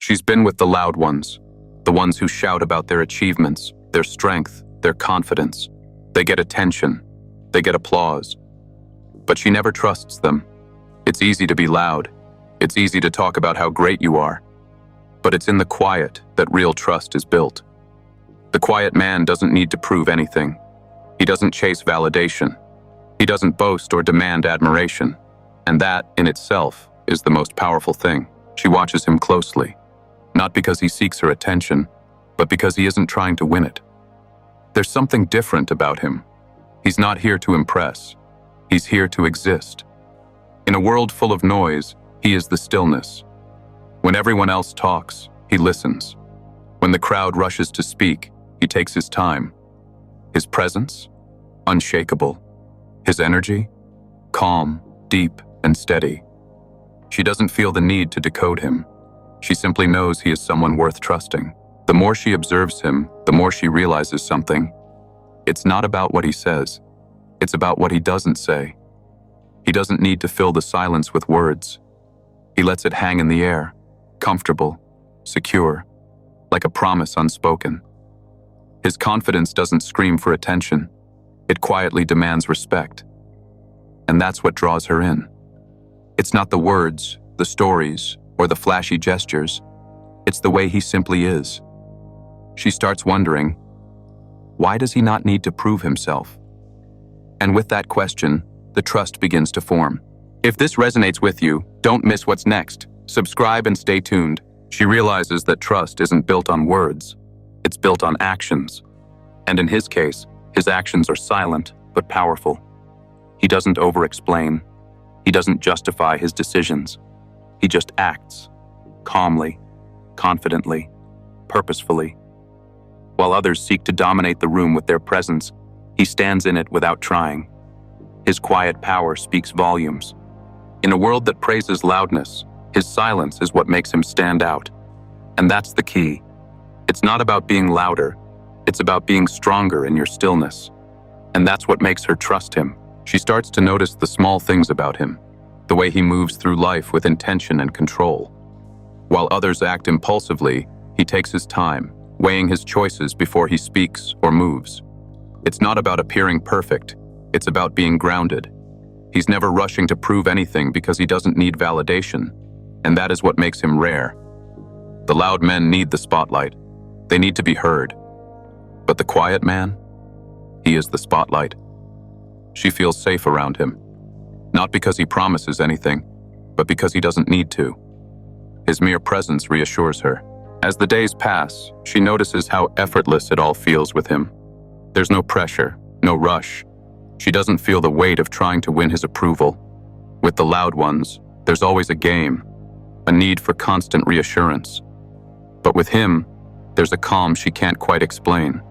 She's been with the loud ones, the ones who shout about their achievements, their strength, their confidence. They get attention, they get applause. But she never trusts them. It's easy to be loud. It's easy to talk about how great you are. But it's in the quiet that real trust is built. The quiet man doesn't need to prove anything. He doesn't chase validation. He doesn't boast or demand admiration. And that, in itself, is the most powerful thing. She watches him closely, not because he seeks her attention, but because he isn't trying to win it. There's something different about him. He's not here to impress. He's here to exist. In a world full of noise, he is the stillness. When everyone else talks, he listens. When the crowd rushes to speak, he takes his time. His presence? Unshakable. His energy? Calm, deep, and steady. She doesn't feel the need to decode him. She simply knows he is someone worth trusting. The more she observes him, the more she realizes something. It's not about what he says. It's about what he doesn't say. He doesn't need to fill the silence with words. He lets it hang in the air, comfortable, secure, like a promise unspoken. His confidence doesn't scream for attention. It quietly demands respect. And that's what draws her in. It's not the words, the stories, or the flashy gestures. It's the way he simply is. She starts wondering, why does he not need to prove himself? And with that question, the trust begins to form. If this resonates with you, don't miss what's next. Subscribe and stay tuned. She realizes that trust isn't built on words. It's built on actions. And in his case, his actions are silent but powerful. He doesn't over-explain. He doesn't justify his decisions. He just acts, calmly, confidently, purposefully. While others seek to dominate the room with their presence, he stands in it without trying. His quiet power speaks volumes. In a world that praises loudness, his silence is what makes him stand out. And that's the key. It's not about being louder. It's about being stronger in your stillness. And that's what makes her trust him. She starts to notice the small things about him, the way he moves through life with intention and control. While others act impulsively, he takes his time, weighing his choices before he speaks or moves. It's not about appearing perfect. It's about being grounded. He's never rushing to prove anything because he doesn't need validation, and that is what makes him rare. The loud men need the spotlight. They need to be heard. But the quiet man? He is the spotlight. She feels safe around him, not because he promises anything, but because he doesn't need to. His mere presence reassures her. As the days pass, she notices how effortless it all feels with him. There's no pressure, no rush. She doesn't feel the weight of trying to win his approval. With the loud ones, there's always a game, a need for constant reassurance. But with him, there's a calm she can't quite explain.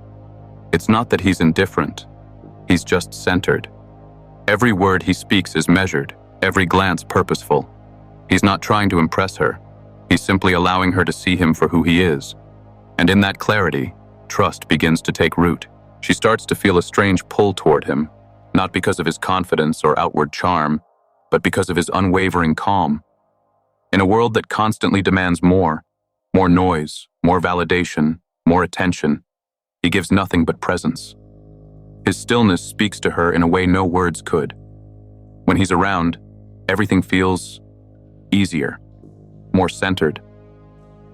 It's not that he's indifferent. He's just centered. Every word he speaks is measured, every glance purposeful. He's not trying to impress her. He's simply allowing her to see him for who he is. And in that clarity, trust begins to take root. She starts to feel a strange pull toward him, not because of his confidence or outward charm, but because of his unwavering calm. In a world that constantly demands more noise, more validation, more attention, he gives nothing but presence. His stillness speaks to her in a way no words could. When he's around, everything feels easier, more centered.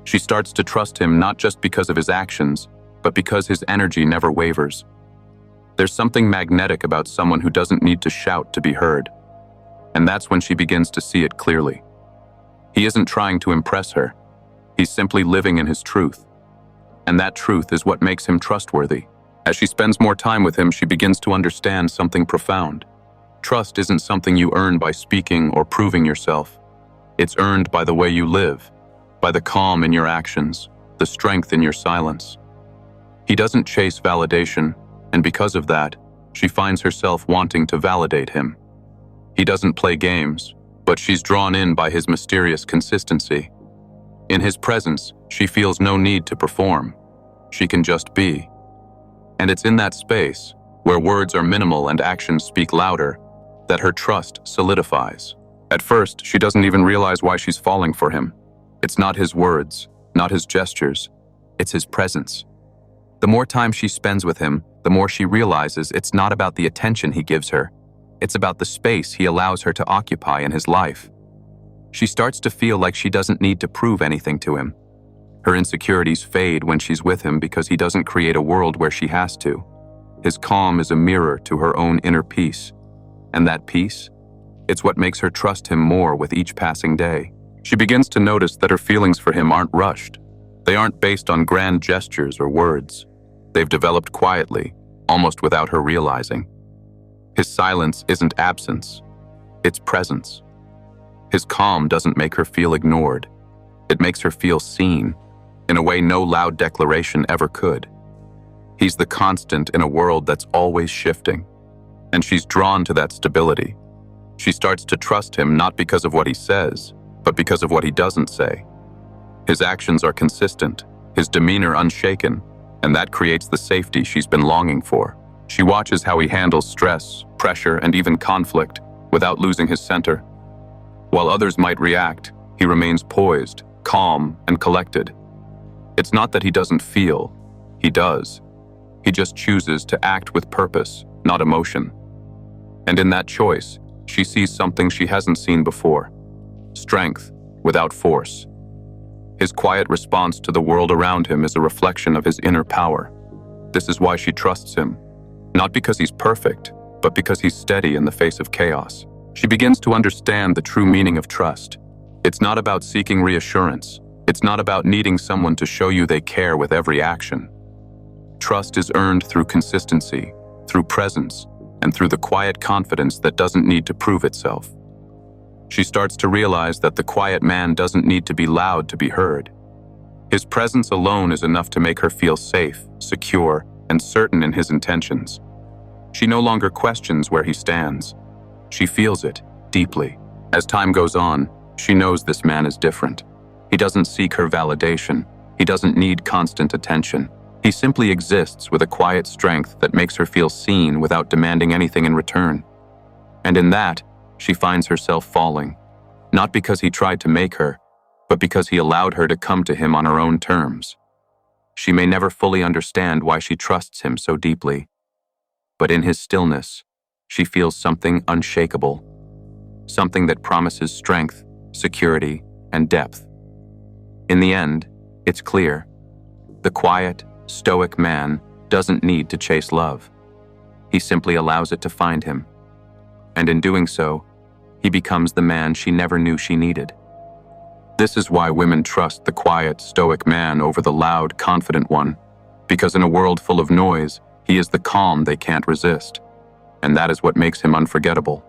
She starts to trust him not just because of his actions, but because his energy never wavers. There's something magnetic about someone who doesn't need to shout to be heard. And that's when she begins to see it clearly. He isn't trying to impress her. He's simply living in his truth. And that truth is what makes him trustworthy. As she spends more time with him, she begins to understand something profound. Trust isn't something you earn by speaking or proving yourself. It's earned by the way you live, by the calm in your actions, the strength in your silence. He doesn't chase validation, and because of that, she finds herself wanting to validate him. He doesn't play games, but she's drawn in by his mysterious consistency. In his presence, she feels no need to perform. She can just be. And it's in that space, where words are minimal and actions speak louder, that her trust solidifies. At first, she doesn't even realize why she's falling for him. It's not his words. not his gestures. It's his presence. The more time she spends with him, the more she realizes it's not about the attention he gives her. It's about the space he allows her to occupy in his life. She starts to feel like she doesn't need to prove anything to him. Her insecurities fade when she's with him because he doesn't create a world where she has to. His calm is a mirror to her own inner peace. And that peace? It's what makes her trust him more with each passing day. She begins to notice that her feelings for him aren't rushed. They aren't based on grand gestures or words. They've developed quietly, almost without her realizing. His silence isn't absence, it's presence. His calm doesn't make her feel ignored. It makes her feel seen, in a way no loud declaration ever could. He's the constant in a world that's always shifting, and she's drawn to that stability. She starts to trust him not because of what he says, but because of what he doesn't say. His actions are consistent, his demeanor unshaken, and that creates the safety she's been longing for. She watches how he handles stress, pressure, and even conflict without losing his center. While others might react, he remains poised, calm, and collected. It's not that he doesn't feel, he does. He just chooses to act with purpose, not emotion. And in that choice, she sees something she hasn't seen before: strength without force. His quiet response to the world around him is a reflection of his inner power. This is why she trusts him, not because he's perfect, but because he's steady in the face of chaos. She begins to understand the true meaning of trust. It's not about seeking reassurance. It's not about needing someone to show you they care with every action. Trust is earned through consistency, through presence, and through the quiet confidence that doesn't need to prove itself. She starts to realize that the quiet man doesn't need to be loud to be heard. His presence alone is enough to make her feel safe, secure, and certain in his intentions. She no longer questions where he stands. She feels it deeply. As time goes on, she knows this man is different. He doesn't seek her validation. He doesn't need constant attention. He simply exists with a quiet strength that makes her feel seen without demanding anything in return. And in that, she finds herself falling, not because he tried to make her, but because he allowed her to come to him on her own terms. She may never fully understand why she trusts him so deeply, but in his stillness, she feels something unshakable, something that promises strength, security, and depth. In the end, it's clear. The quiet, stoic man doesn't need to chase love. He simply allows it to find him. And in doing so, he becomes the man she never knew she needed. This is why women trust the quiet, stoic man over the loud, confident one, because in a world full of noise, he is the calm they can't resist. And that is what makes him unforgettable.